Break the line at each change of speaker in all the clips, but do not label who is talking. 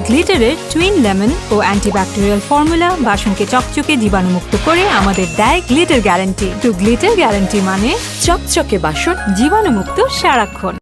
গ্লিটারের twin lemon ও antibacterial formula বাসনকে চকচকে জীবাণুমুক্ত করে আমাদের দেয় গ্লিটার গ্যারান্টি। তো গ্লিটার গ্যারান্টি মানে চকচকে বাসন, জীবাণুমুক্ত সারাক্ষণ।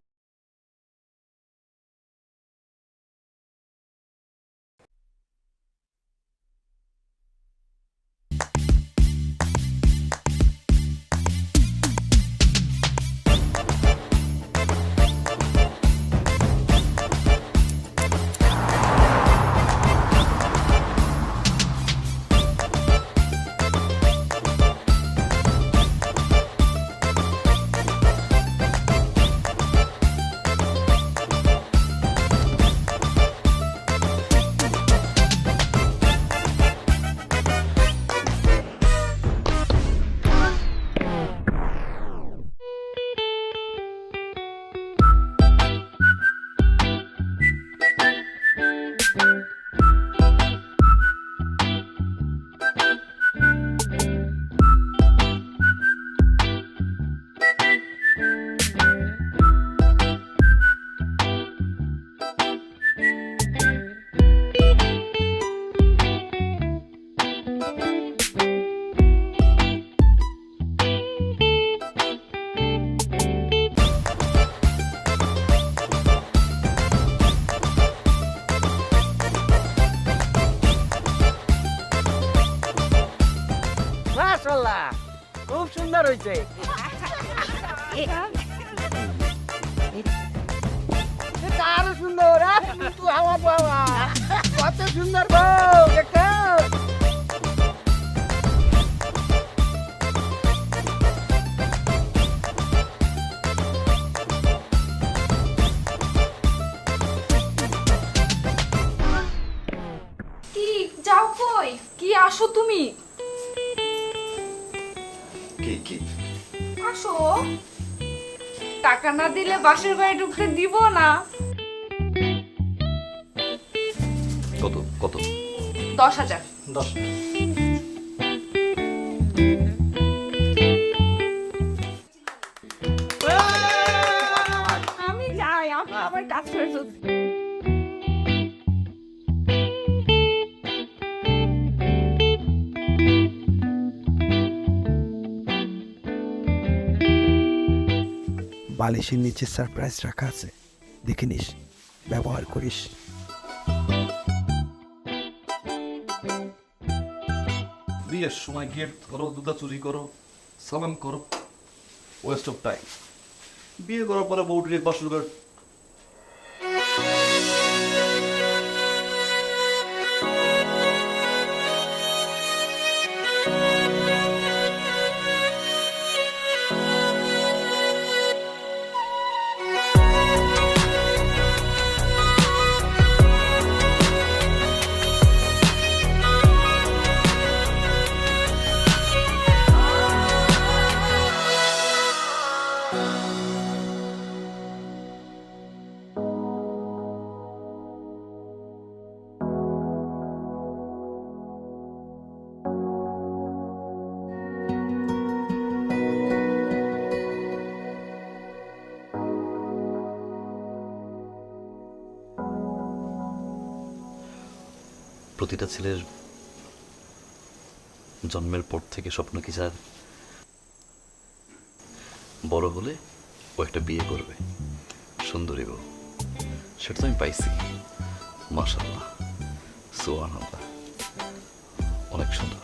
খুব সুন্দর হয়েছে। আরো সুন্দর, আমার বাবা কত সুন্দর বউ দেখো।
কি যাও কই? কি আসো তুমি?
কি
আসো। টাকা না দিলে বাসের ঘরে ঢুকতে দিব না।
কত কত?
10,000।
10।
আমি যাই, আমার কাজ করে ফেলছি।
বালিশের নিচে সারপ্রাইজ রাখা আছে, দেখে নিস, ব্যবহার করিস।
বিয়ের সময় গেট করো, দুধা চুরি করো, সালাম করো, ওয়েস্ট অফ টাইম। বিয়ে করার পরে বউটির বাসর ঘর প্রতিটা ছেলের জন্মের পর থেকে স্বপ্ন কি স্যার, বড় হলে ও একটা বিয়ে করবে, সুন্দরী বউ। সেটা তো আমি পাইছি, মাশাআল্লাহ, সুবহানাল্লাহ, অনেক সুন্দর।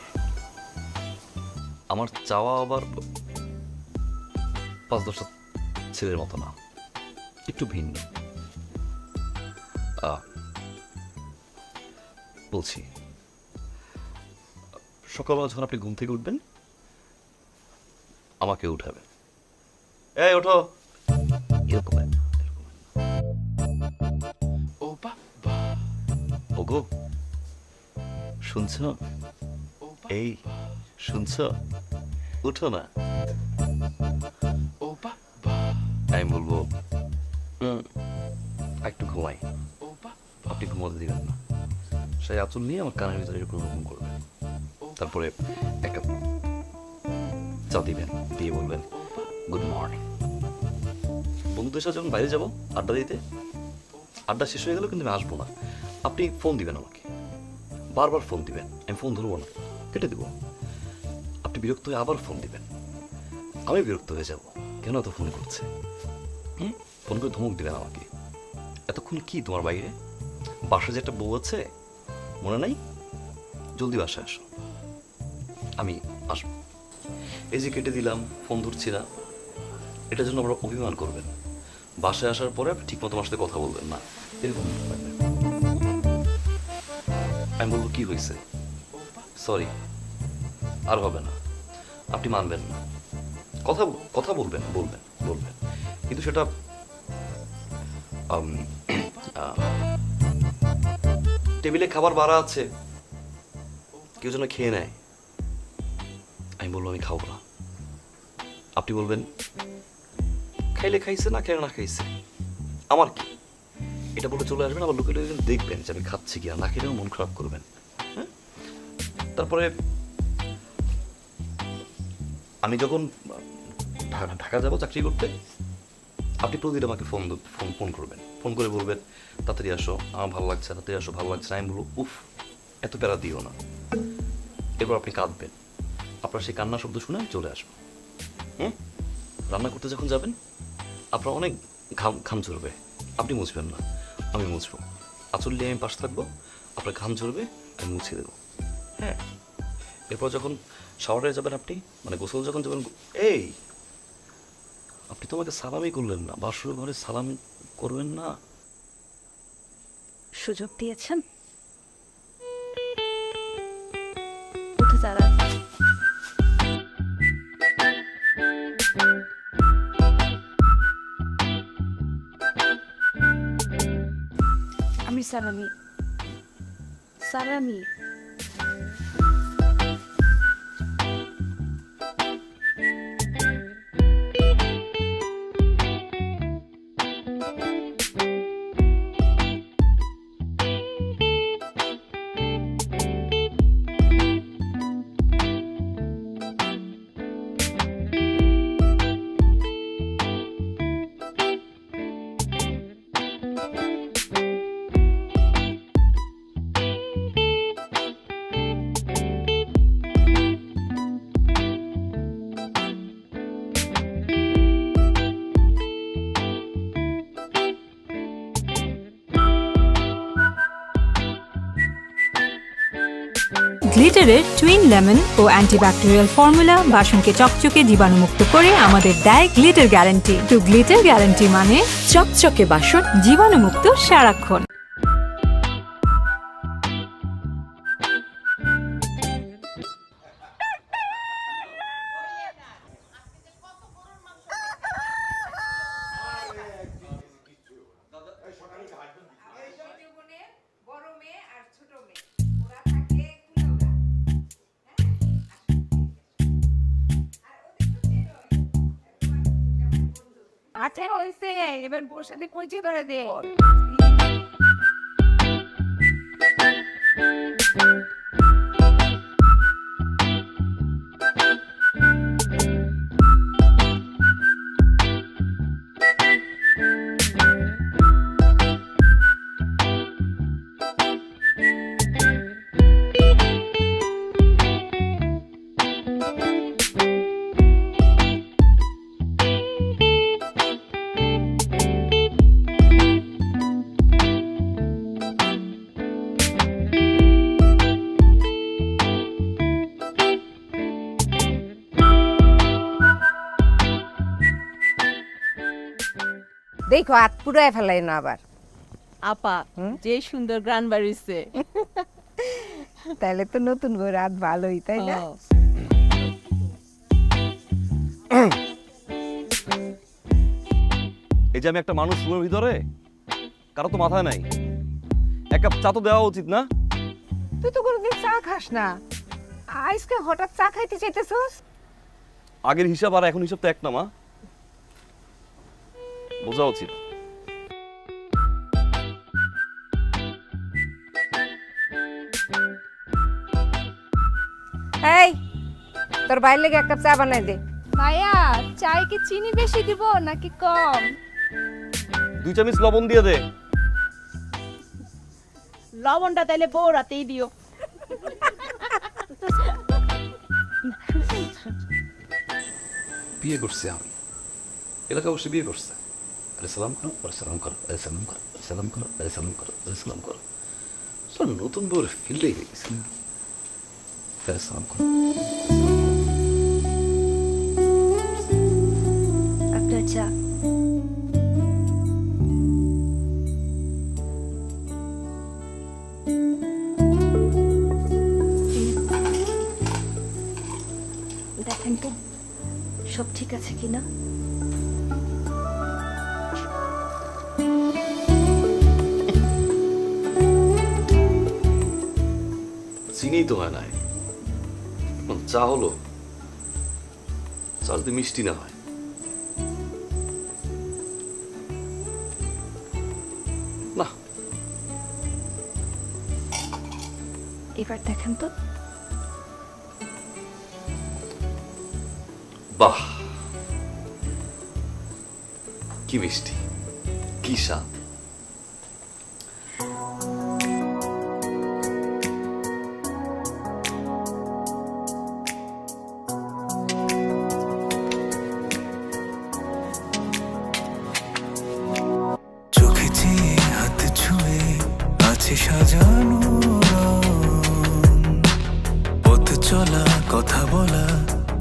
আমার চাওয়া আবার 5-10টা ছেলের মতো না, একটু ভিন্ন। বলছি, সকালবেলা যখন আপনি ঘুম থেকে উঠবেন আমাকে উঠাবেন, এই ওঠো, এরকম ওগো, শুনছ? এই শুনছ? উঠো না। আমি বলবো একটু ঘুমাই, আপনি ঘুমাতে দিবেন না, সেই আঁচল নিয়ে আমার কানের ভিতরে এরকম করবে, তারপরে একটা চা দিবেন, দিয়ে বলবেন গুড মর্নিং। বন্ধুদের সাথে যখন বাইরে যাবো আড্ডা দিতে, আড্ডা শেষ হয়ে গেলেও কিন্তু আমি আসবো না, আপনি ফোন দিবেন আমাকে, বারবার ফোন দিবেন, আমি ফোন ধরবো না, কেটে দেবো। আপনি বিরক্ত হয়ে আবার ফোন দিবেন, আমি বিরক্ত হয়ে যাব, কেন এত ফোন করছে। ফোন করে ধমক দিবেন আমাকে, এতক্ষণ কি তোমার বাইরে বাসায় যে একটা বউ আছে মনে নাই? জলদি বাসায় আসো, আমি আসবো। এই যে কেটে দিলাম, ফোন ধরছি না, এটার জন্য আমরা অভিমান করবেন। বাসায় আসার পরে আপনি ঠিকমতো আমার সাথে কথা বলবেন না, এরকম ব্যাপার। আমি বলবো কি হয়েছে, সরি, আর হবে না, আপনি মানবেন না। কথা কথা বলবেন বলবেন বলবেন, কিন্তু সেটা টেবিলে খাবার বাড়া আছে, কেউ যেন খেয়ে নেয়, আমি বলবো আমি খাবো না। আপনি বলবেন খাইলে খাইছে, না খাইলে না খাইছে, আমার কি। এটা বলে চলে আসবেন, আবার লোকে দেখবেন যে আমি খাচ্ছি কি, আর না খেলেও মন খারাপ করবেন। হ্যাঁ, তারপরে আমি যখন ঢাকা যাবো চাকরি করতে, আপনি প্রতিদিন আমাকে ফোন করবেন, ফোন করে বলবেন তাড়াতাড়ি আসো, আমার ভালো লাগছে, তাড়াতাড়ি আসো, ভালো লাগছে না। আমি বলবো উফ, এত প্যারা দিও না। এরপর আপনি কাঁদবেন, আপনার সেই কান্না শব্দ শুনে আমি চলে আসবো। রান্না করতে যখন যাবেন, আপনার অনেক ঘাম ঝরবে, আপনি মুছবেন না, আমি মুছবো। আঁচল নিয়ে আমি পাশে থাকবো, আপনার ঘাম ঝরবে, আমি মুছে দেবো। হ্যাঁ, এরপর যখন শাওয়ারে যাবেন আপনি, মানে গোসল যখন যাবেন, এই আপনি তো আমাকে সালামই করলেন না, বাসর ঘরে সালাম করবেন না।
সুযোগ দিয়েছেন, উঠে দাঁড়ান। আমি সালামি সালামি
গ্লিটারের টুইন লেমন ও অ্যান্টিব্যাকটেরিয়াল ফর্মুলা বাসনকে চকচকে জীবাণুমুক্ত করে আমাদের দেয় গ্লিটার গ্যারান্টি। তো গ্লিটার গ্যারান্টি মানে চকচকে বাসন, জীবাণুমুক্ত সারাক্ষণ।
আচ্ছা হয়েছে, এবার বসে দিয়ে কইছি ধরে দে।
দেখো হাত পুরায় ফেলাই না আবার।
আপা যে সুন্দর গান বাড়িছে,
তাহলে তো নতুন বউ রাত ভালোই, তাই না?
এই যে আমি একটা মানুষ রুমের ভিতরে, কারো তো মাথায় নাই, এক কাপ চা তো দেওয়া উচিত না?
তুই তো কোনোদিন চা খাস না, আজকে হঠাৎ চা খাইতে চাইতেছস?
আগের হিসাব আর এখন হিসাব তো এক না মা, বোঝা উচিত।
এই তোর বাইরে লেগে এক কাপ চা বানাই দে।
ভাইয়া, চায় কি চিনি বেশি দিব নাকি কম?
2 চামচ লবণ দিয়ে দে।
লবণটা তাইলে বউ রাতেই দিও।
বিয়ে করছি আমি, এলাকা বসে বিয়ে করছে। আরে সালাম করো, আরে সালাম করো, আরে সালাম করো, আরে সালাম করো, আরে সালাম করো, আরে সালাম করো। তো নতুন বউর ফিল্ডেই গেছি না। আরে সালাম করো।
আপনার চা। দেখেন তো সব ঠিক আছে কিনা।
চিনি তো হয় নাই, চা হলো, চা যদি মিষ্টি না হয়। না,
এবার দেখেন তো।
বাহ, কি মিষ্টি, কি স্বাদ।
চোখে চেয়ে হাত ছুঁয়ে আছে সাজানো রং। পথ চলা কথা বলা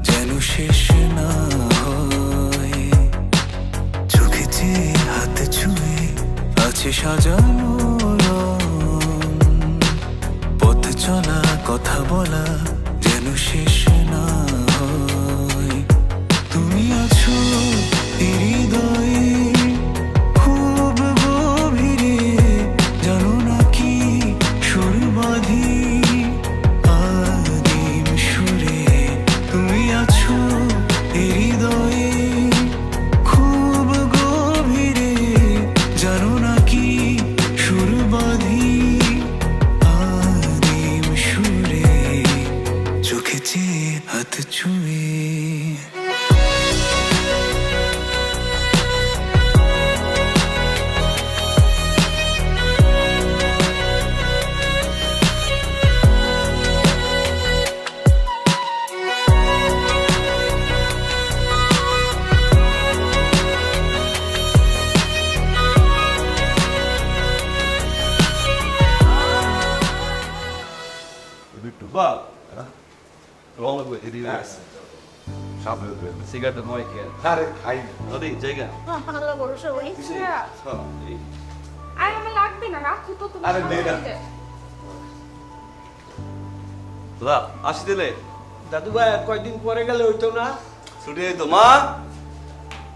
যেন শেষ না হয়। চোখে চেয়ে হাত ছুঁয়ে আছে সাজানো রং। পথ চলা কথা বলা যেন শেষ না হয়। তুমি আছো এই হৃদয়ে খুব গভীরে, জানো না কি সুর বাঁধি আদিম সুরে। তুমি আছো এই হৃদয়ে খুব গভীরে, জানো না কি সুর বাঁধি আদিম সুরে। চোখে চেয়ে হাত ছুঁয়ে
রং লাগবে, এদিকে আছে। সামনে দেবেন, সিগারেটের নয় খেয়ে। আরে খাই না, ওদি জায়গা।
আরে আমার লাগবে না, রাখো তো তুমি।
আরে দে না। দাদা, আসি দিলে।
দাদু ভাই কয়দিন পরে গেলে হইতো না?
ছুটি হইতো। মা,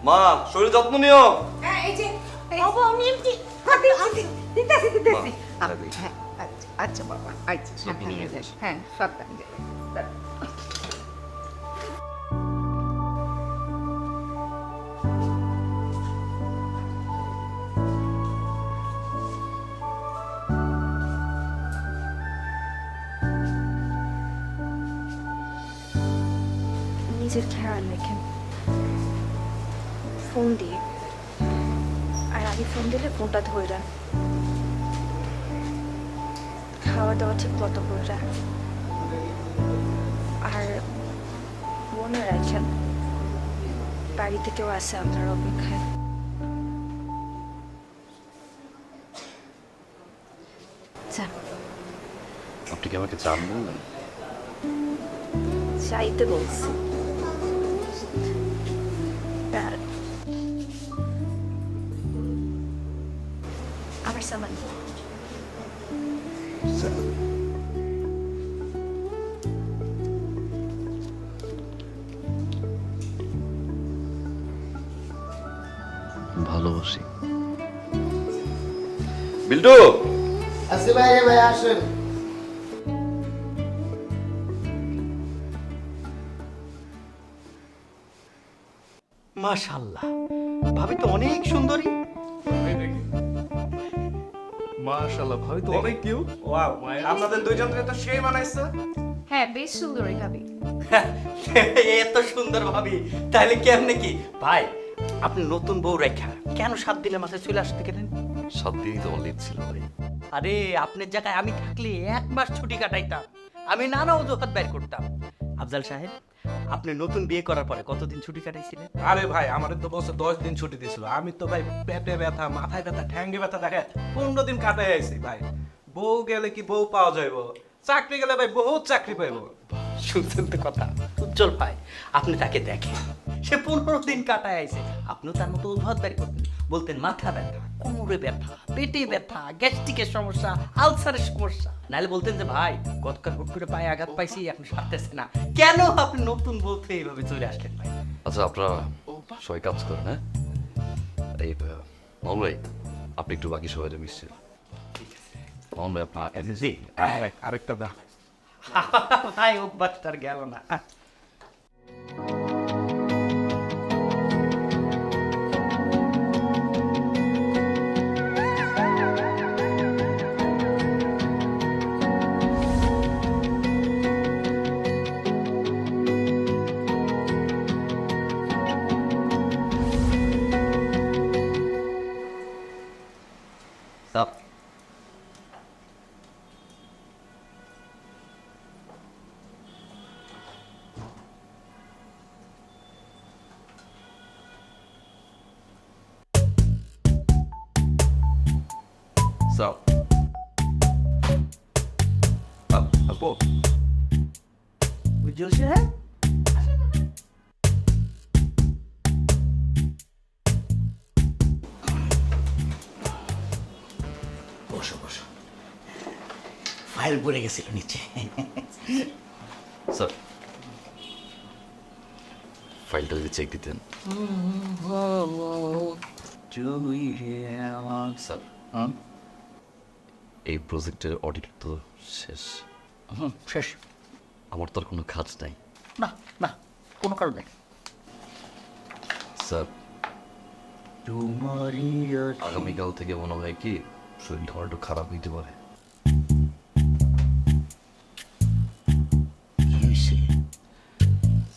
মা, শরীর যত্ন নিও।
হ্যাঁ, এই যে
বাবা আমি এমনি দিতেছি দিতেছি।
মা,
হ্যাঁ আচ্ছা আচ্ছা বাবা আচ্ছা হ্যাঁ সাবধান যে।
নিজের খেয়াল রেখেন, ফোন দিয়ে। আর আগে ফোন দিলে ফোনটা ধরে খাওয়া দাওয়া ঠিক মতো করে। আর মনে রাখেন বাড়িতে কেউ আছে আপনার অপেক্ষায়। যান।
আপনি কি আমাকে চান বললেন?
চাইতে বলছি। আর আমার সামান
ভালোবাসি। বিল্টু,
আসি ভাই, ভাই আসেন।
মাশাআল্লাহ, ভাবি তো অনেক সুন্দরী।
মাশাআল্লাহ, ভাবি তো অনেক কিউট।
ওয়াও, আপনাদের দুইজনকে তো সেই মানাইছে।
হ্যাঁ, বেশ সুন্দর এই ভাবি।
এত সুন্দর ভাবি, তাহলে কেমনে কি? ভাই, আপনি নতুন বউ রেখা কেন 7 দিনের মাথায় চলে আসতে গেলেন?
7 দিনই তো লিভ ছিল ভাই।
আরে আপনার জায়গায় আমি থাকলে 1 মাস ছুটি কাটাইতাম, আমি নানা অজুহাত বের করতাম। আফজাল সাহেব, আপনি নতুন বিয়ে করার পরে কতদিন ছুটি কাটাইছিলেন?
আরে ভাই আমাদের তো বছর 10 দিন ছুটি দিছিল, আমি তো ভাই পেটে ব্যথা, মাথায় ব্যথা, ঠ্যাঙ্গে ব্যথা দেখে 15 দিন কাটাই আইছি ভাই। বউ গেলে কি বউ পাওয়া যাইব, চাকরি গেলে ভাই বহুত চাকরি পাইব।
শুনছেন তো কথা উজ্জ্বল ভাই, আপনি তাকে দেখেন, সে 15 দিন কাটায় আইছে, আপনিও তার মতো অজুহাত বের করতেন, বলতেন মাথা ব্যথা, কোমরে ব্যথা, পেটে ব্যথা, গ্যাস্ট্রিকের সমস্যা, আলসারের সমস্যা, নাহলে বলতেন যে ভাই গতকাল হুট করে পায়ে আঘাত পাইছি, এখন সারতেছে না। কেন আপনি নতুন বলতে এইভাবে চলে আসলেন ভাই?
আচ্ছা আপনারা সবাই কাজ করেন, হ্যাঁ? এই মামুন ভাই, আপনি একটু বাকি সবাইটা মিশছেন। মামুন ভাই আপনার এজেন্সি
আরেকটা দা
ভাই অভ্যাসটার গেল না।
Stop. Stop. Up.
উজ্জ্বল সাহেব, বসো বসো, ফাইল পড়ে গেছিল নিচে।
স্যার, ফাইলটা যদি চেক দিতেন। স্যার, এই প্রজেক্টের অডিট তো শেষ।
শেষ?
আমার তো আর কোনো কাজ নাই।
না না, কোনো কারণ নেই
স্যার। আগামীকাল থেকে মনে হয় কি শরীরটা আমার একটু খারাপ হইতে পারে।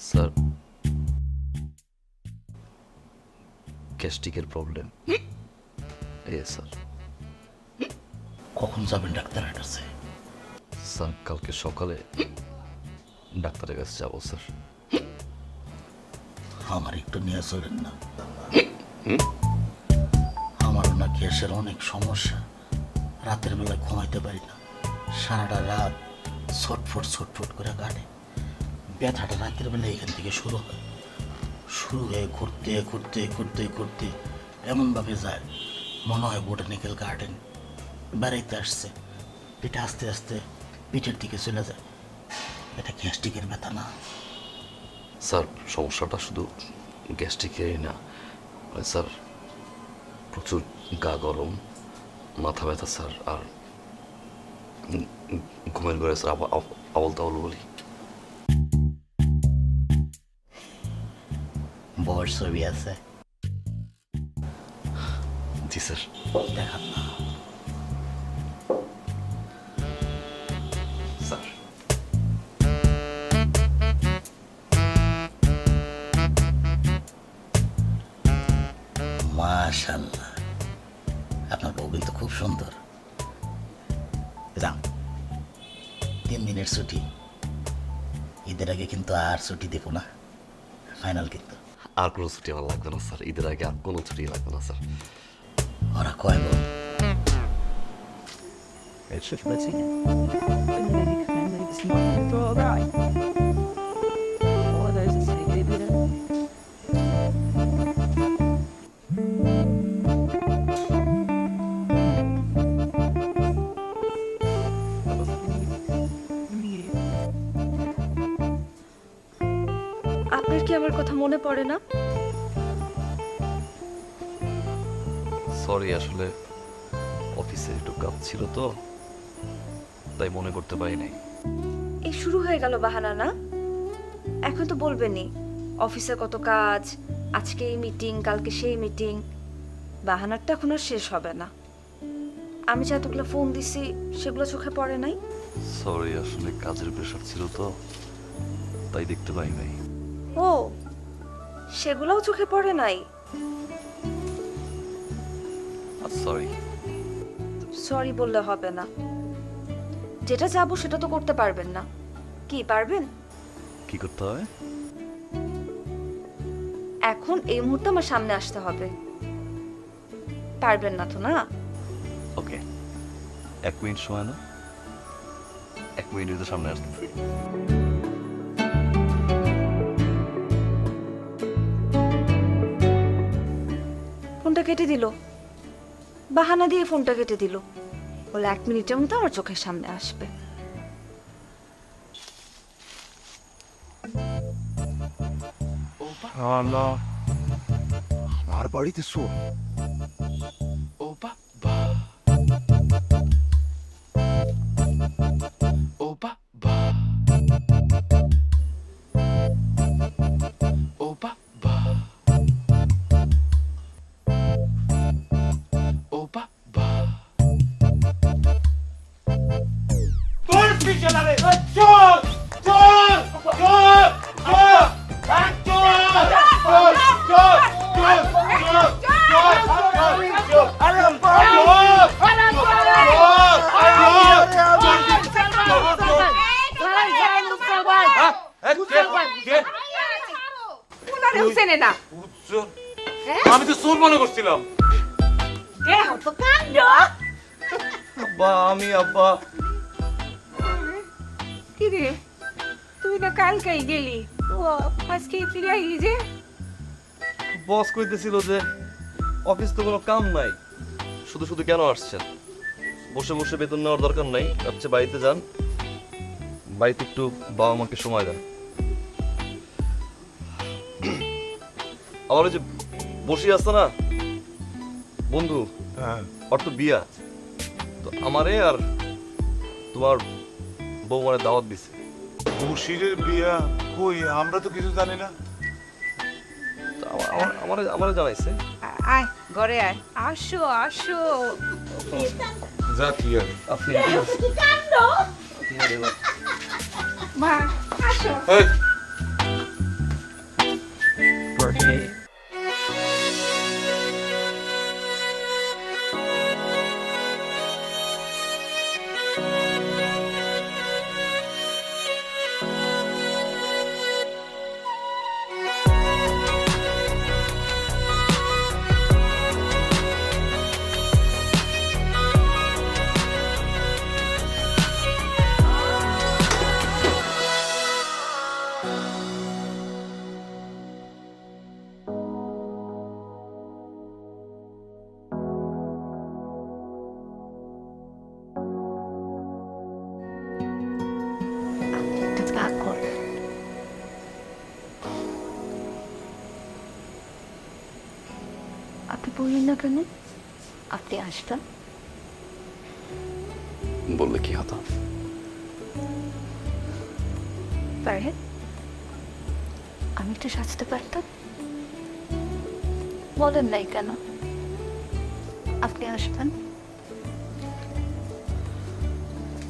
স্যার, গ্যাস্ট্রিকের প্রবলেম। স্যার।
কখন যাবেন ডাক্তারের কাছে?
স্যার, কালকে সকালে ডাক্তারের কাছে যাবো স্যার।
আমার একটু নিয়ে চলেন না, আমারও না গ্যাসের অনেক সমস্যা, রাতের বেলায় ঘুমাইতে পারি না, সারাটা রাত ছটফট করে কাটে, ব্যথাটা রাতের বেলায় এখান থেকে শুরু হয়ে ঘুরতে এমনভাবে যায় মনে হয় বোটানিক্যাল গার্ডেন বেড়াইতে আসছে, পিঠে আস্তে আস্তে পিঠের দিকে চলে যায়। এটা গ্যাস্ট্রিকের ব্যথা না
স্যার, সমস্যাটা শুধু গ্যাস্ট্রিকেরই না স্যার, প্রচুর গা গরম, মাথা ব্যথা স্যার, আর ঘুমের ঘরে স্যার আবল তাবল বলি।
বউয়ের ছবি আছে?
জি স্যার।
দেখান না
স্যার।
মাশাআল্লাহ, আপনার বউ কিন্তু খুব সুন্দর। যান, 3 দিনের ছুটি, ঈদের আগে কিন্তু আর ছুটি দেব না, ফাইনাল কিন্তু।
আর কোনো ছুটি আমার লাগবে না স্যার, ঈদের আগে আর কোনো ছুটি লাগবে না স্যার।
ওরা কয় বোন?
আপনার কি আমার কথা মনে পড়ে না?
সরি, আসলে অফিসে একটু কাজ ছিল তো, তাই মনে করতে পারি নাই।
এই শুরু হয়ে গেল বাহানা না? এখন তো বলবেনই অফিসে কত কাজ, আজকে এই মিটিং, কালকে সেই মিটিং। বাহানাটা এখন আর শেষ হবে না। আমি যে এতগুলো ফোন দিছি সেগুলো চোখে পড়ে নাই?
সরি, আসলে কাজের প্রেশার ছিল তো, তাই দেখতে পাই নাই।
ও, সেগুলোও চোখে পড়ে নাই?
সরি,
সরি বললে হবে না। যেটা যাবো সেটা তো করতে পারবেন না। কি পারবেন?
কি করতে হবে?
এখন এই মুহূর্তে আমার সামনে আসতে হবে। পারবেন না তো না?
ওকে, 1 মিনিট সময় না, 1 মিনিটের তো সামনে আসতেছি।
ফোনটা কেটে দিল, বাহানা দিয়ে ফোনটা কেটে দিল। বলে 1 মিনিটের মধ্যে আমার চোখের সামনে আসবে।
আর বাড়িতে শোন।
আমি তো চোর মনে করছিলাম। আব্বা, আমি আব্বা।
কি রে, তুই না কালকেই গেলি, ও আজকে ফিরে আইলি যে?
বস কইতেছিল যে অফিস তো কোনো কাম নাই, শুধু শুধু কেন আসছেন, বসে বসে বেতন নেওয়ার দরকার নাই, আপনি বাড়িতে যান, বাড়িতে একটু বাবা মাকে সময় দেন। আমার ওই যে বসে আসছে না বন্ধু, ওর তো বিয়া, তো আমারে আর তোমার বৌমারে দাওয়াত দিছে।
বসিরের বিয়া কই? আমরা তো কিছু জানি না।
আমারে জানাইছে।
আয় ঘরে আয়, আসো আসো।
যা কি আর
আপনি
মা আসো।
আপনি বললেন না কেন আপনি আসবেন?
বললে কি হতো?
ফারহাদ, আমি একটু সাজতে পারতাম। বলেন নাই কেন আপনি আসবেন?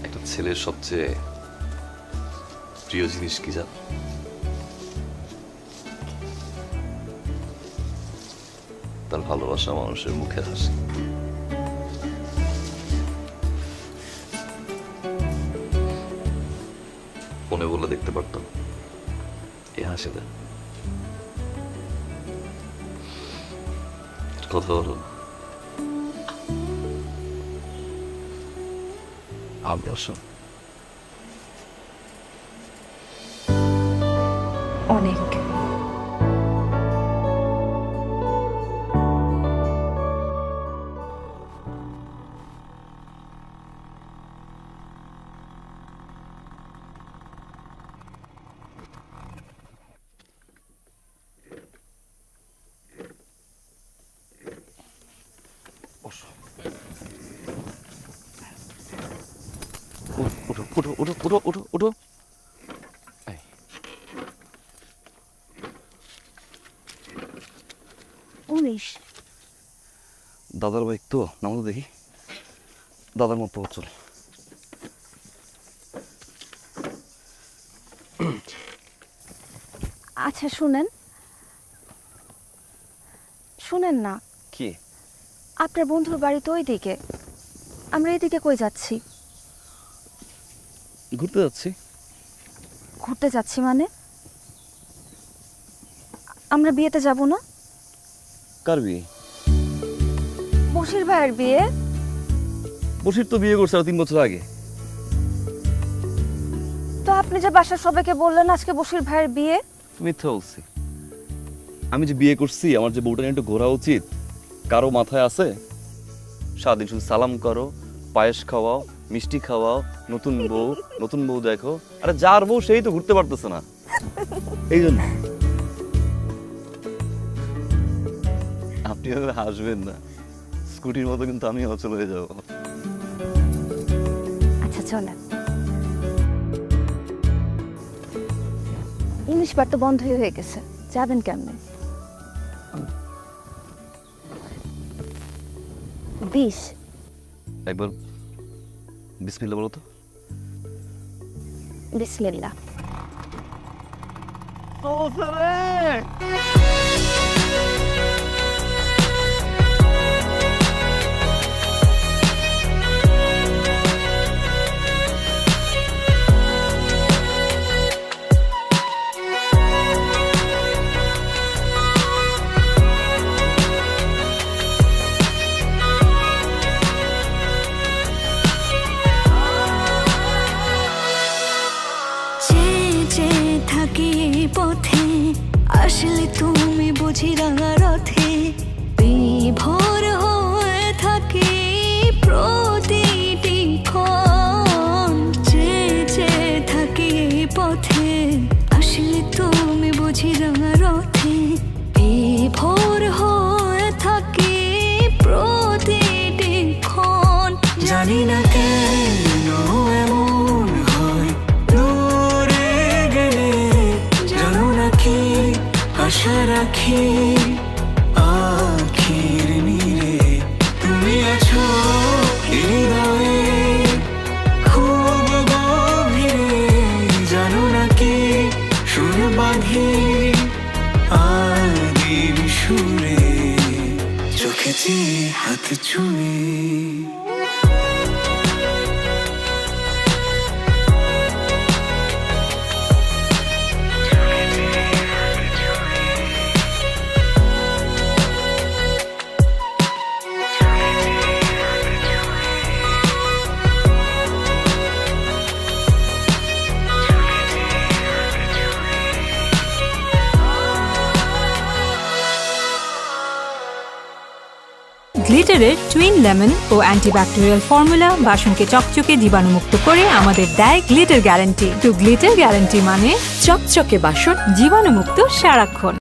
একটা ছেলের সবচেয়ে প্রিয় জিনিস কি জান? তার ভালোবাসা মানুষের মুখের হাসি। ফোনে বলে দেখতে পারতাম এই হাসিতে। কথা বলো না, আমি আসো।
অনেক
উঠো উঠো উঠো উঠো উঠো। দাদার বাইক তো, নাম তো দেখি, দাদার মতো চল।
আচ্ছা শুনেন শুনেন না,
কি?
আপনার বন্ধুর বাড়ি তো ওইদিকে, আমরা এদিকে কই যাচ্ছি?
ঘুরতে যাচ্ছি।
ঘুরতে যাচ্ছি মানে? আমরা বিয়েতে যাব না?
কার বিয়ে?
বশির ভাইয়ের বিয়ে।
বশির তো বিয়ে করছে 3 বছর আগে।
তো আপনি যে বাসার সবাইকে বললেন আজকে বশির ভাইয়ের বিয়ে।
মিথ্যা বলছি। আমি যে বিয়ে করছি, আমার যে বউটা নিয়ে একটু ঘোরা উচিত, কারো মাথায় আছে? সারাদিন শুধু সালাম করো, পায়েস খাওয়াও, মিষ্টি খাওয়াও, নতুন বউ দেখো। আরে যার বউ সেই তো ঘুরতে পারতেছে না, এই জন্য। আপনি হাসবেন না, স্কুটির মতো কিন্তু আমি অচল হয়ে যাবো।
আচ্ছা চলেন। ইংলিশ বার তো বন্ধ হয়ে গেছে, যাবেন কেমনে? 20।
একবার বিসমিল্লাহ বলো তো।
বিসমিল্লাহ।
পথে আসলে তুমি বুঝি রাঙা রথে বিভোর হয়ে থাকি প্রতিটি ক্ষণ, চেয়ে থাকি পথে আসলে তুমি বুঝি রাঙা রথে বিভোর হয়ে থাকি প্রতিটি ক্ষণ।
জানি না কেন এমন হয়, দূরে গেলে জানো নাকি আশা রাখি আখির নীরে তুমি আছো হৃদয়ে খুব গভীরে, জানো নাকি সুর বাঁধি আদিম সুরে চোখে চেয়ে হাত ছুঁয়ে।
গ্লিটারের টুইন লেমন ও অ্যান্টিব্যাকটেরিয়াল ফর্মুলা বাসনকে চকচকে জীবাণুমুক্ত করে আমাদের দেয় গ্লিটার গ্যারান্টি। তো গ্লিটার গ্যারান্টি মানে চকচকে বাসন, জীবাণুমুক্ত সারাক্ষণ।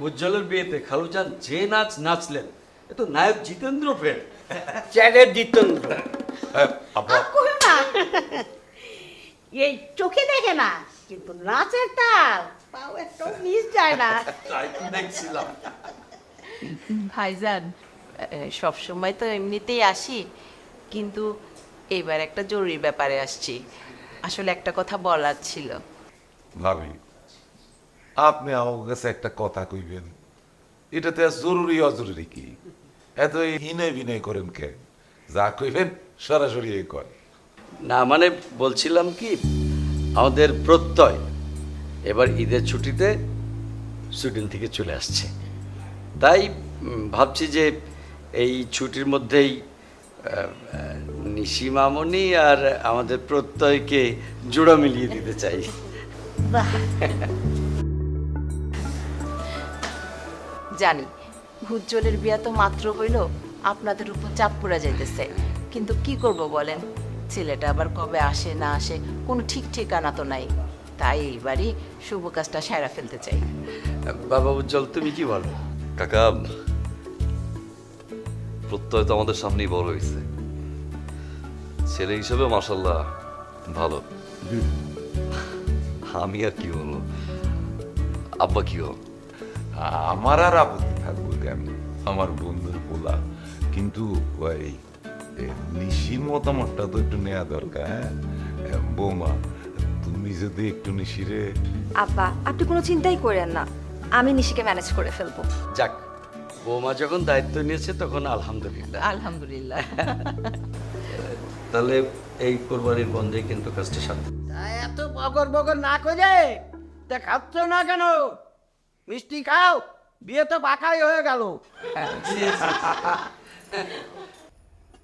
উজ্জ্বলের বিয়েতে খালুজান যে নাচ নাচলেন, এ তো নায়ক জিতেন্দ্র ফের।
চ্যালের জিতেন্দ্র
এই চোখে দেখে না, কিন্তু নাচের তাল পাও একটু মিস যায় না।
তাই তো দেখছিলাম।
ভাইজান, সব সময় তো এমনিতেই আসি, কিন্তু এইবার একটা জরুরি ব্যাপারে আসছি। আসলে একটা কথা বলার ছিল।
ভাবি, আপনি আমার কাছে একটা কথা কইবেন, এটাতে জরুরি অজরুরি কি? এত হিনয় বিনয় করেন কে? যা কইবেন সরাসরি কর।
না মানে বলছিলাম কি, আমাদের প্রত্যয় এবার ঈদের ছুটিতে সুইডেন থেকে চলে আসছে, তাই ভাবছি যে এই ছুটির মধ্যেই নিশি মামনি আর আমাদের প্রত্যয়কে জোড়া মিলিয়ে দিতে চাই।
জানি উজ্জ্বলের বিয়া তো মাত্র হইল, আপনাদের উপর চাপ পড়া যাইতেছে, কিন্তু কি করব বলেন, ছেলেটা আবার কবে আসে না আসে কোনো ঠিক ঠিকানা তো নাই, তাই এইবারই শুভ কাজটা সেরা ফেলতে চাই।
বাবা উজ্জ্বল, তুমি কি বলো?
কাকা, প্রত্যয় তো আমাদের সামনেই বড় হয়েছে, ছেলে হিসেবে মাশাআল্লাহ ভালো। আমি আর কি বলবো, আব্বা কি বল?
আমার আর আপত্তি থাকবো কেন, আমার বন্ধুর পোলা, কিন্তু ওই নিশির মতামতটা তো একটু নেওয়া দরকার। হ্যাঁ বৌমা, তুমি যদি একটু নিশিরে।
আব্বা, আপনি কোনো চিন্তাই করেন না, আমি নিশিকে ম্যানেজ করে ফেলবো।
যাক, বৌমা যখন দায়িত্ব নিয়েছে তখন আলহামদুলিল্লাহ।
আলহামদুলিল্লাহ।
তাহলে এই কোরবানির বন্ধে কিন্তু কাজটা সাথে।
এত বগর বগর না করে তা খাচ্ছ না কেন? মিষ্টি খাও, বিয়ে তো পাকাই হয়ে গেল।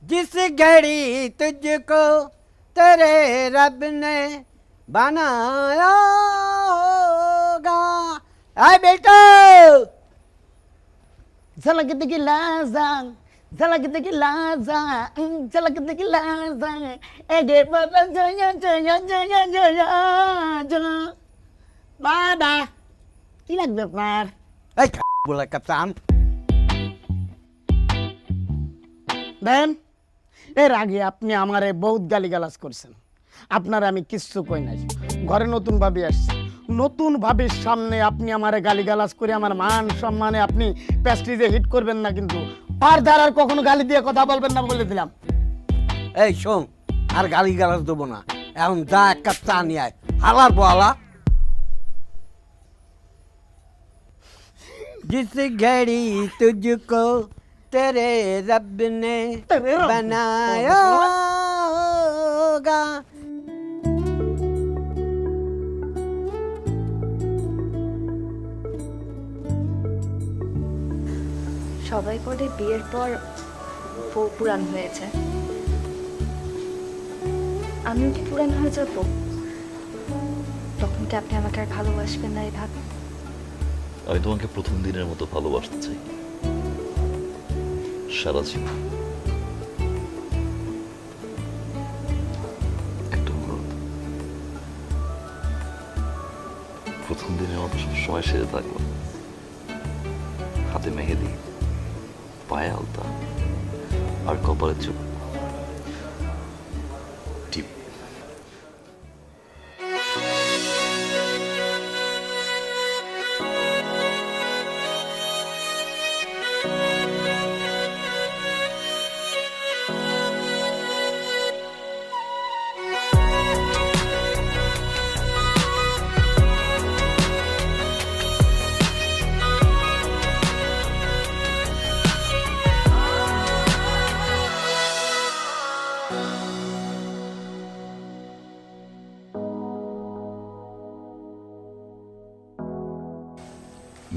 जिस घड़ी तुझको तेरे रब ने बनाया होगा। आए बेटो झलक दिखी लाजा, झलक दिखी लाजा, झलक दिखी लाजा, एगे बाबा जया जया जया जया जया। बाबा কি লাগবে আপনার? এই বলে কাপ্তান দেন। এর আগে আপনি আমারে বহুত গালিগালাজ করছেন, আপনার আমি কিচ্ছু কই নাই। ঘরে নতুন ভাবি আসছে, নতুন ভাবির সামনে আপনি আমারে গালিগালাজ করে আমার মান সম্মানে আপনি প্যাস্ট্রিজে হিট করবেন না, কিন্তু আর দ্বারা কখনো গালি দিয়ে কথা বলবেন না বলে দিলাম।
এই শোন, আর গালিগালাজ দেবো না, এখন যা এক কাপ চা নিয়ে আয়, হালার বলা।
जिस घड़ी तुझको तेरे रब ने बनाया होगा।
সবাই বলে বিয়ের পর বউ পুরান হয়েছে, আমিও কি পুরান হয়ে যাব? তখন কি আপনি আমাকে আর ভালোবাসবেন না? এই ভাবে
আমি তোমাকে প্রথম দিনের মতো ভালোবাসতে চাই, সারা জীবন। একটা অনুরোধ, প্রথম দিনের মতো সবসময় সেরে থাকবো, হাতে মেহেদি, পায়ে আলতা আর কপালে চুপ টিপ।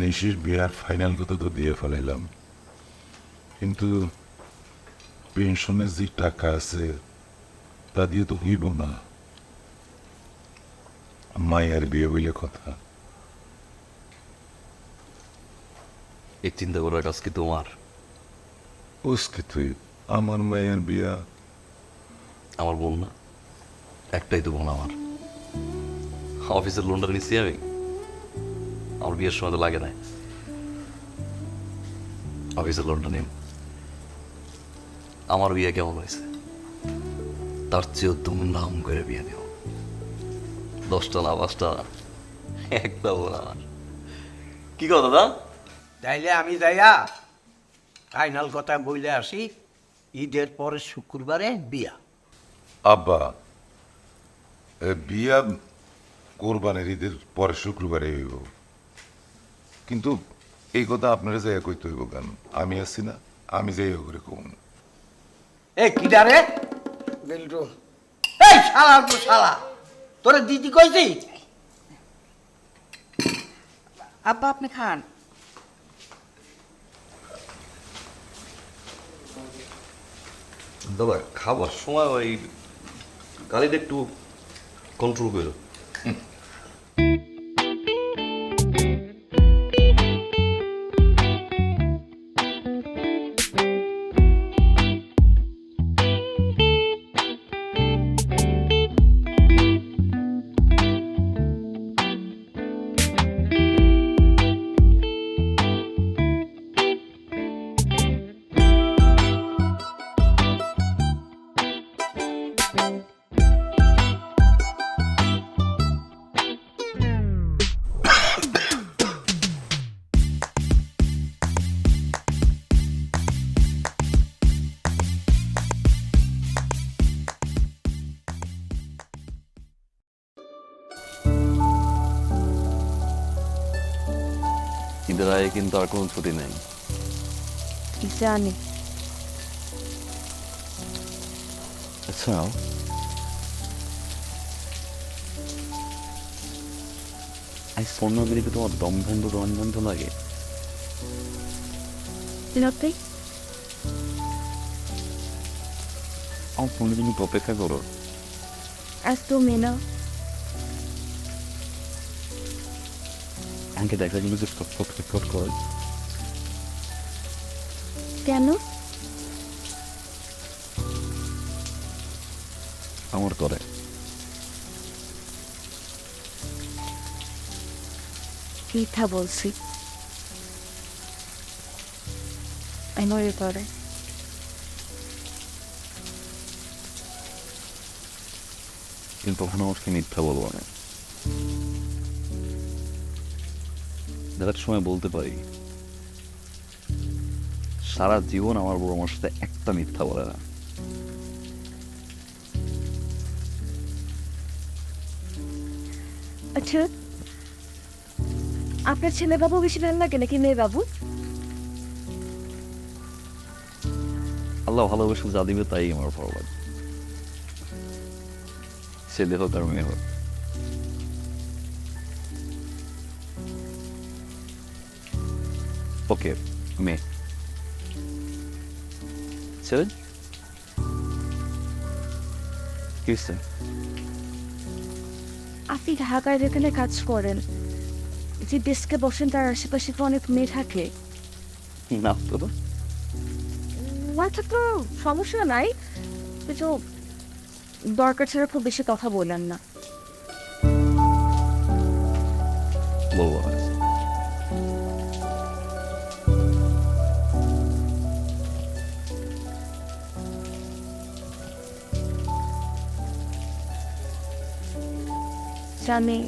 নিশির বিয়ার ফাইনাল কথা তো দিয়ে ফেলাইলাম, কিন্তু পেনশনের যে টাকা আছে তা দিয়ে তো হইব না। মায়ের বিয়ে বলে কথা।
এই চিন্তা করার কাজ কি তোমার?
ওসকে তুই, আমার মায়ের বিয়া।
আমার বোন না, একটাই তো বোন আমার। অফিসের লোনটা নিচ্ছি আমি, আমার বিয়ের সময় তো লাগে না। অফিসের লোনটা নিন, আমার বিয়ে কেমন হয়েছে তার চেয়েও ধুমধাম করে বিয়ে দেব। 10টা না 5টা না, একটা বোন আমার। কি কথা দাদা?
তাইলে আমি যাইয়া ফাইনাল কথা বলে আসি, ঈদের পরে শুক্রবারে বিয়া।
আব্বা, বিয়া কোরবানের ঈদের পরে শুক্রবারে হইব, কিন্তু এই কথা আপনারা যাইয়া কইতে হইব কেন? আমি আছি না, আমি যাই করে কম।
এই কিডা রে?
বিল্টু, এই শালা তো শালা, তোরে দিদি কইছি।
আব্বা আপনি খান।
দাদা খাবার সময় ওই গাড়িটা একটু কন্ট্রোল করো। ঈদের আগে কিন্তু আর কোনো ছুটি নেই।
জানি।
আচ্ছা আই স্বর্ণগিরিকে তোমার দম বন্ধ রন বন্ধ লাগে?
Nothing.
আমার 15 মিনিট অপেক্ষা করো।
As to me now.
আমাকে দেখা গেল যে ফট করে।
কেন?
আমার করে।
মিথ্যা বলছি। I know you করে।
কিন্তু তখন আমাকে মিথ্যা বলবো না। দেখার সময় বলতে পারি সারা জীবন আমার বউ আমার সাথে একটা মিথ্যা বলে না।
আচ্ছা, আপনার ছেলে বাবু বেশি ভালো লাগে নাকি মেয়ে বাবু?
আল্লাহ ভালোবেসে যা দিবে তাই আমার ভালো লাগে, ছেলে হোক আর মেয়ে হোক। ওকে, মেয়ে। ছেলে কি হচ্ছে?
আপনি ঢাকায় যেখানে কাজ করেন, যে ডেস্কে বসেন তার আশেপাশে তো অনেক মেয়ে থাকে।
না তো
মাথা তো সমস্যা নাই, কিন্তু দরকার ছাড়া খুব বেশি কথা বলেন না।
বলবো না।
জানি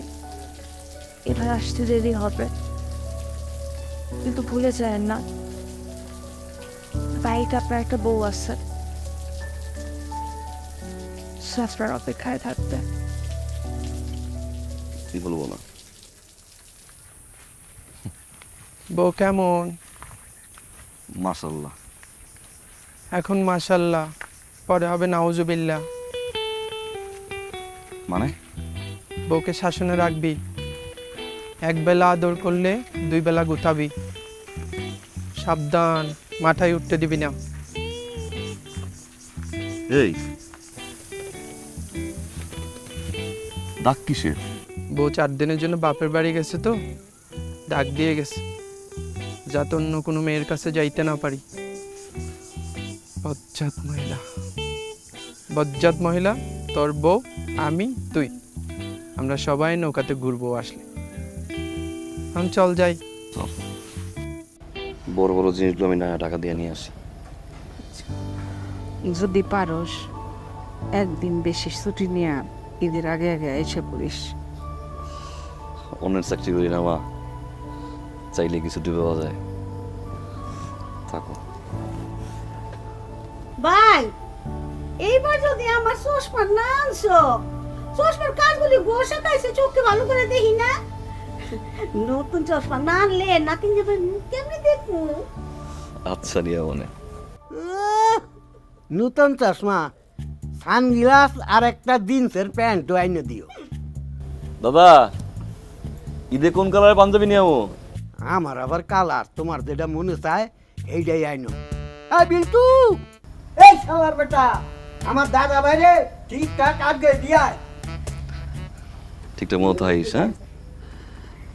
এবার আসতে দেরি হবে, কিন্তু ভুলে যায় না বাড়িতে আপনার একটা বউ আছে, আপনার অপেক্ষায় থাকবে।
কি বলবো না।
বউ কেমন?
মাশাআল্লাহ।
এখন মাশাআল্লাহ, পরে হবে নাউজুবিল্লাহ।
মানে
বউকে শাসনে রাখবি, এক বেলা আদর করলে 2 বেলা গুতাবি। সাবধান, মাথায় উঠতে দিবি না।
এই ডাক কিসের?
বউ 4 দিনের জন্য বাপের বাড়ি গেছে, তো ডাক দিয়ে গেছে যাতে অন্য কোনো মেয়ের কাছে যাইতে না পারি। বজ্জাত মহিলা, বজ্জাত মহিলা, তোর বউ, আমি, তুই, আমরা সবাই নৌকাতে ঘুরবো আসলে। আমি চল যাই।
বড় বড় জিনিসগুলো আমি টাকা দিয়ে নিয়ে আসি।
যদি পারস একদিন বেশি ছুটি নিয়ে ঈদের আগে আগে এসে পড়িস।
অন্যের চাকরি করি না মা, চাইলে কিছু ছুটি পাওয়া যায়। থাকো
ভাই, এইবার যদি আমার চশমা না আনছো, চশমার কাজগুলি বসে খাইছে, চোখকে ভালো করে দেখি না। নতুন চশমা না আনলে নাতিন যাবে কেমনি দেখবো?
আচ্ছা নিয়ে মনে
নতুন চশমা, সানগ্লাস আর একটা জিন্সের প্যান্ট আইনে দিও।
দাদা, ঈদে কোন কালারের পাঞ্জাবি নিয়ে যাবো?
আমার আবার কালার, তোমার যেটা মনে চায় এইটাই আইনো। এই বিল্টু, এই শালার বেটা, আমার দাদা বাইরে ঠিকঠাক আগে দিয়ায়।
ঠিকঠাক মতো থাকিস, হ্যাঁ,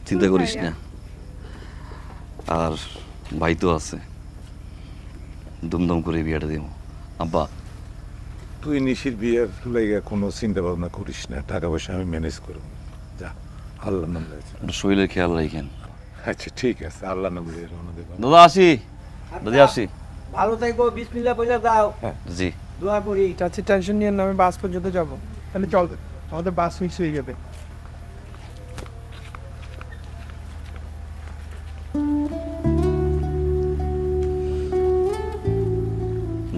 চিন্তা করিস না। আর ভাই তো আছে, দুমদম করে বিয়েটা দিব। আব্বা,
তুই নিশির বিয়ের লাইগা কোনো চিন্তা ভাবনা করিস না, টাকা পয়সা আমি ম্যানেজ করব। যা, আল্লাহ নাম লইছে।
শরীরের খেয়াল রাখেন।
আচ্ছা ঠিক আছে, আল্লাহ নাম লইয়ে রওনা দেব।
দাদা আসি, দাদি আসি।
ভালো থাকো, বিসমিল্লাহ বলে দাও।
জি,
দোয়া করি।
চাচি টেনশন নিয়ে না, আমি বাস পর্যন্ত যাবো। তাহলে চল, আমাদের বাস মিস হয়ে যাবে।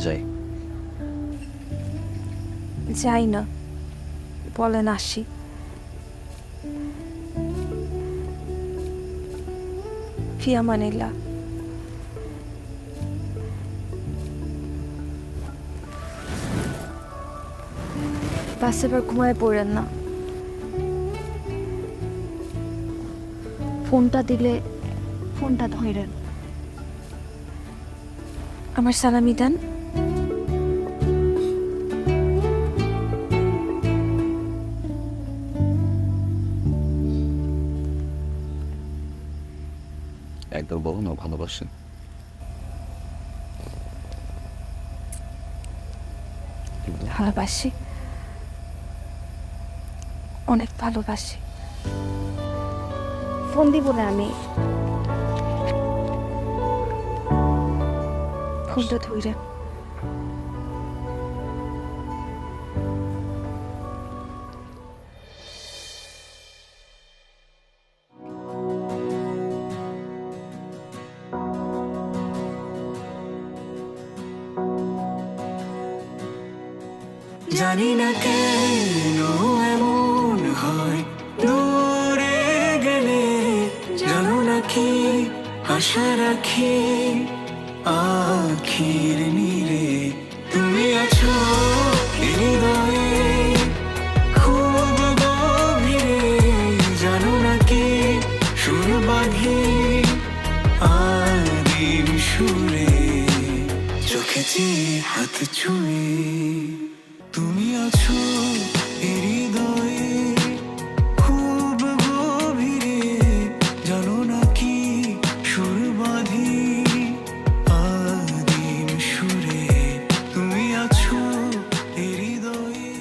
যাই।
যাই না, বলেন আসি। ফি আমানিল্লাহ। বাস এবার ঘুমায় পড়েন না। ফোনটা দিলে ফোনটা ধরেন, আমার সালামি দেন।
একদম বলো না ভালোবাসেন।
ভালোবাসি, অনেক ভালোবাসি। ফোন দিব না আমি, ফোনটা ধরে।
জানি না কেন এমন হয়, দূরে গেলে জানো না কি আশা রাখি আখির নীরে তুমি আছো হৃদয়ে খুব গভীরে, জানো না কি সুর বাঁধি আদিম সুরে, চোখেছি হাত ছুঁয়ে তুমি আছো হৃদয়ে খুব গভীরে, জানো না কি সুর বাঁধি আদিম সুরে, তুমি আছো হৃদয়ে।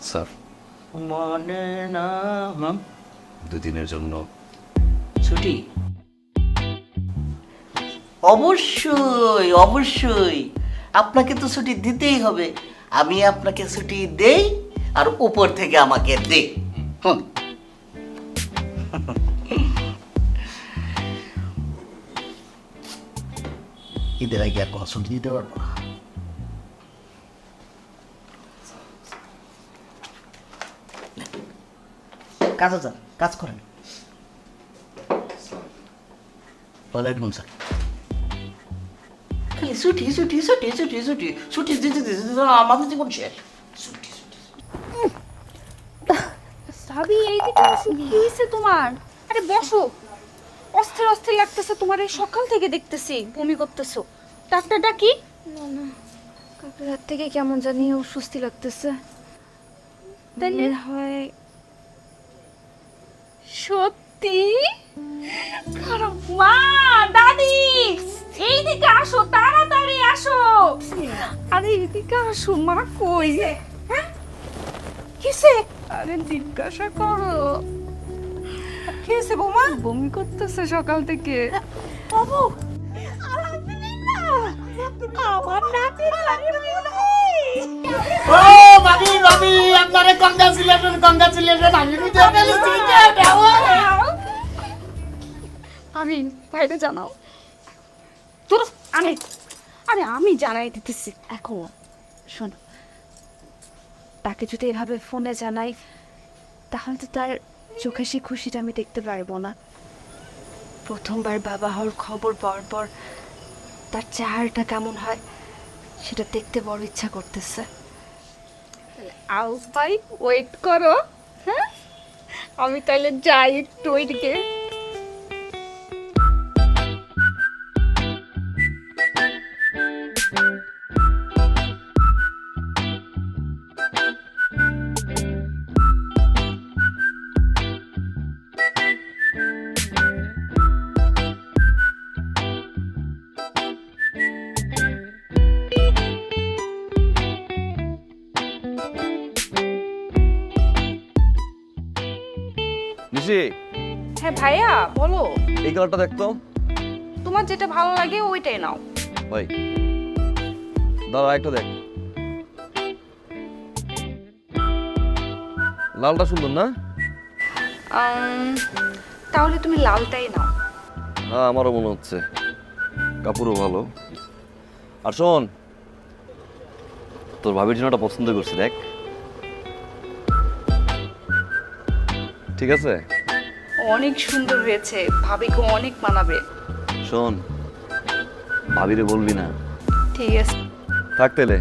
স্যার
মনে না
দুদিনের জন্য
ছুটি? অবশ্যই অবশ্যই, আপনাকে তো ছুটি দিতেই হবে। আমি আপনাকে ছুটি দেই আর উপর থেকে আমাকে দে। ঈদের আগে আর কোনো ছুটি দিতে পারবো না। কাজে যান, কাজ করেন। ওয়ালাইকুম স্যার। খালি ছুটি ছুটি ছুটি ছুটি ছুটি ছুটি দিতে দিতে আমাদের জীবন শেষ।
সাবি এইদিকে আসো, কি হয়েছে তোমার? আরে বসো, অস্থির অস্থির লাগতেছে তোমার, এই সকাল থেকে দেখতেছি বমি করতেছো। ডাক্তার ডাকি?
না না, কালকে রাত থেকে কেমন জানি অস্বস্তি লাগতেছে।
তাহলে
হয়
সত্যি? মা, দাদি, এইদিকে আসো, তাড়াতাড়ি আসো। আরে এইদিকে আসো, মা কই? হ্যাঁ কিসে? আরে জিজ্ঞাসা করো। কি হয়েছে বৌমা? বমি করতেছে সকাল থেকে। বাবু, আমার নাতির
ও ভাবি ভাবি, আপনারে কংগ্রাচুলেশন কংগ্রাচুলেশন। আমি বুঝতে পেরেছি
আমি বাইরে জানাও তোর। আরে আরে আমি জানাই দিতেছি এখন।
শোনো, তাকে যদি এভাবে ফোনে জানাই তাহলে তো তার চোখে সেই খুশিটা আমি দেখতে পারবো না। প্রথমবার বাবা হওয়ার খবর পাওয়ার পর তার চেহারাটা কেমন হয় সেটা দেখতে বড় ইচ্ছা করতেছে।
আও ভাই, ওয়েট করো। হ্যাঁ, আমি তাহলে যাই একটু ওইদিকে।
নিশি,
হ্যাঁ ভাইয়া বলো।
এই কালারটা দেখতো।
তোমার যেটা ভালো লাগে ওইটাই নাও।
ভাই দাঁড়া, একটা দেখ, লালটা সুন্দর না?
তাহলে তুমি লালটাই নাও।
হ্যাঁ, আমারও মনে হচ্ছে, কাপড়ও ভালো। আর শোন, তোর ভাবির জন্য পছন্দ করছি, দেখ। ঠিক আছে?
অনেক সুন্দর হয়েছে, ভাবিকে অনেক মানাবে।
শোন, ভাবিরে বলবি না।
ঠিক আছে।
থাক তাইলে,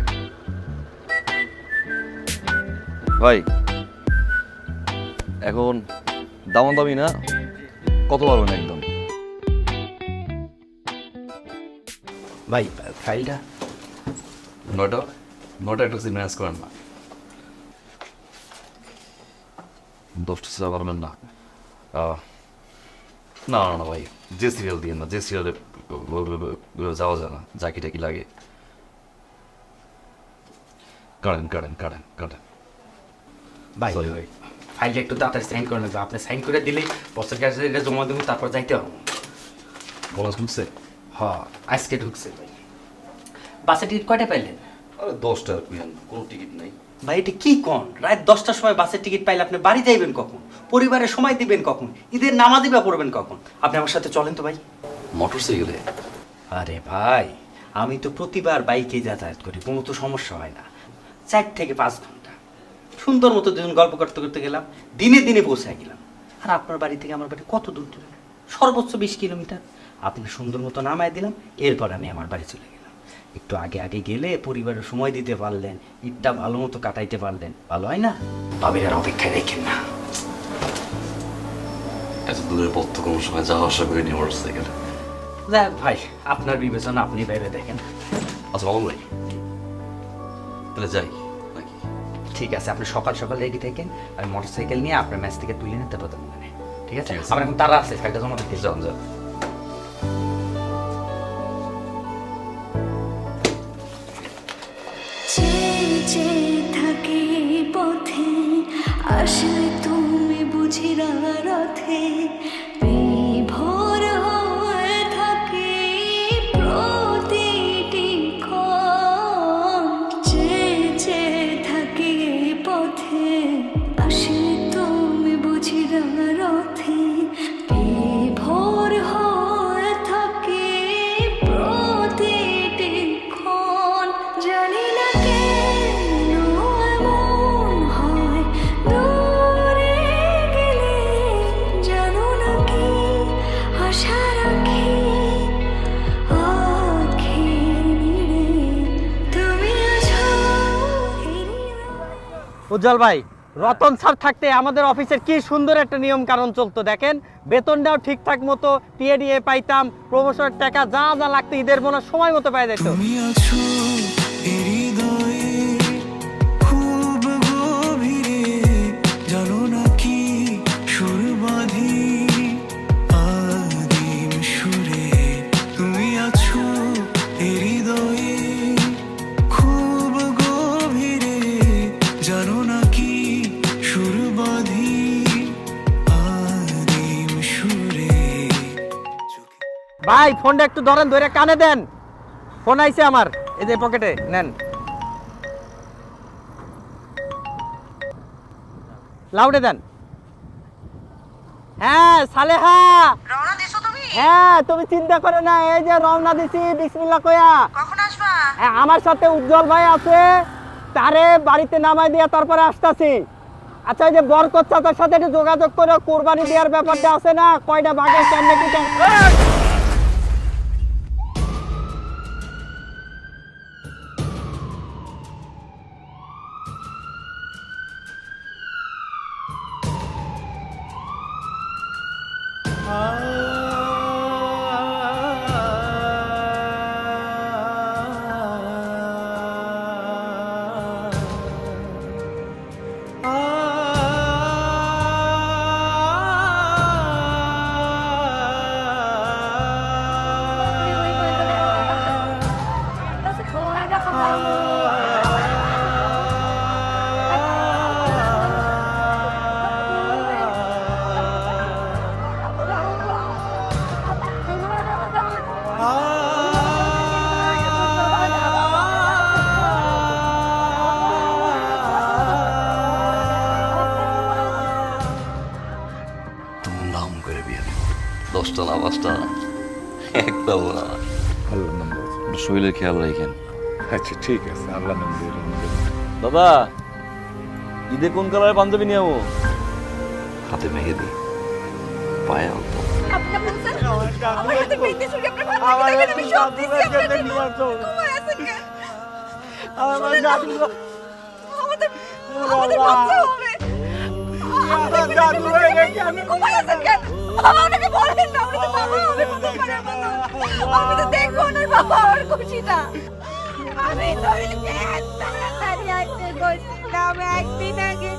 ভাই এখন দামি না, কত পারবেন একদম?
ভাই ফাইলটা
নটা একটা সিট ম্যানেজ করেন না, 10টা সিট পারবেন না। না না না ভাই, যে সিরিয়াল দিয়ে না, যে সিরিয়ালে যাওয়া যায় না, জাকি টাকি লাগে। কাটেন
ভাই ভাই ফাইলটা একটু তাড়াতাড়ি সাইন করে নেবে। আপনি সাইন করে দিলেই বসের কাছে এটা জমা দেবো, তারপর যাইতে হবে।
বোনাস ঢুকছে?
হ্যাঁ আজকে ঢুকছে ভাই। বাসের টিকিট কয়টা পাইলেন?
আরে 10টা, কোনো টিকিট নেই
ভাই এটা কি কোন? রাত 10টার সময় বাসের টিকিট পাইলে আপনি বাড়ি যাইবেন কখন? পরিবারের সময় দিবেন কখন? ঈদের নামাজই বা পড়বেন কখন? আপনি আমার সাথে চলেন তো ভাই।
মোটরসাইকেলে?
আরে ভাই আমি তো প্রতিবার বাইকে যাতায়াত করি, কোনো তো সমস্যা হয় না। 4 থেকে 5 ঘন্টা সুন্দর মতো দুজন গল্প করতে করতে গেলাম, দিনে পৌঁছে গেলাম। আর আপনার বাড়ি থেকে আমার বাড়ি কত দূর? সর্বোচ্চ 20 কিলোমিটার। আপনি সুন্দর মতো নামায় দিলাম, এরপর আমি আমার বাড়ি চলে গেলাম। একটু আগে গেলে পরিবারের সময় দিতে পারলেন, ঈদটা ভালো মতো কাটাইতে পারলেন, ভালো হয় না? ভাবির আর অপেক্ষায় রেখেন না।
এত দূরের পথ তো কোনো সময় যাওয়া আসা করে নিয়ে মোটরসাইকেলে।
যাক ভাই, আপনার বিবেচনা আপনি ভেবে দেখেন।
আচ্ছা বাবুল ভাই, তাহলে যাই নাকি?
ঠিক আছে, আপনি সকাল সকাল রেডি থাকেন, আমি মোটরসাইকেল নিয়ে আপনার ম্যাচ থেকে তুলে নিতে পারতাম। ঠিক আছে, আমার এখন তারা আছে, ফাইলটা জমা দিতে যান।
থাকে পথে আসলে তুমি বুঝি রথে বিভোর হয়ে থাকে প্রতিটি ক্ষণ। চেয়ে থাকে পথে আসলে তুমি বুঝি রথে বিভোর হয়ে থাকে প্রতিটি ক্ষণ। জানি না কেন এমন হয় দূরে গেলে, জানো না কি আশা রাখি আখের নিড়ে তুমি আছো।
উজ্জ্বল ভাই, রতন স্যার থাকতে আমাদের অফিসের কি সুন্দর একটা নিয়ম কানুন চলতো দেখেন। বেতনটাও ঠিকঠাক মতো টিএ পাইতাম, প্রমোশনের টাকা যা যা লাগতো ঈদের বোনাস সময় মতো পাই যেত।
তুমি আছো হৃদয়ে খুব গভীরে, জানো না কি সুর বাঁধি আদিম সুরে। তুমি আছো হৃদয়ে খুব গভীরে, জানো না কি সুর বাঁধি আদিম সুরে।
ভাই ফোনটা একটু ধরেন, ধরে কানে দেন। ফোন আইছে আমার, এই যে পকেটে নেন। লাউডে দেন। হ্যাঁ সালেহা, রওনা দিছো তুমি? হ্যাঁ তুমি চিন্তা করো না, এই যে রওনা দিছি বিসমিল্লাহ কইয়া। কখন আসবা? হ্যাঁ আমার সাথে উজ্জ্বল ভাই আছে, তারে বাড়িতে নামাই দিয়া তারপরে আসতাছি। আচ্ছা এই যে বরকত চাচার সাথে একটু যোগাযোগ করে কুরবানি দেওয়ার ব্যাপারটা আছে না, কয়টা ভাগে কেমনে কি
ধুমধাম করে বিয়ে দেব। 10টা না 5টা না, একটা না।
আল্লাহ নাম
শরীরের খেয়াল রাখেন।
আচ্ছা ঠিক আছে, আল্লাহ নাম দিয়ে।
দাদা ঈদে কোন কালারের পাঞ্জাবি নিয়ে যাবো? হাতে মেহেদি, পায়ে অল্প।
আমাদের আমাদের বাচ্চা হবে। দাদু হয়ে গেছে, আমি ঘুমাই আছেন কেন? আমাকে বলেন না, উনি তো বাবা হবে প্রথমবারের মতো। আমি তো দেখবো না বাবা আর খুশিটা। আমি তো তাড়াতাড়ি আইতে কইছিলাম একদিন আগে,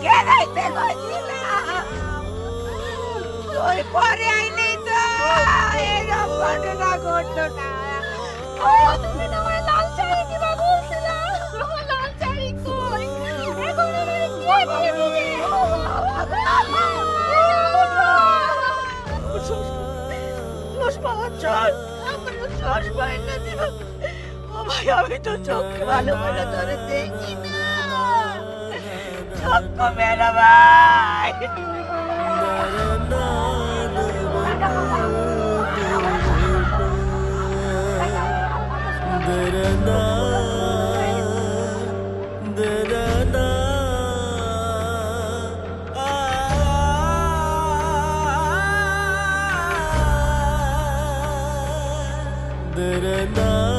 কেন আইতে কইছিলাম? ওই পরে আইলেই তো এরকম ঘটনা ঘটলো না। তুমি না আমার লাল শাড়ি দিবা বলছিলা, লাল শাড়ি কই? এখন আমার কে দিবে? আমি তো চোখে ভালো করে ধরে দেখি না। চোখ মেরা ভাই।
Da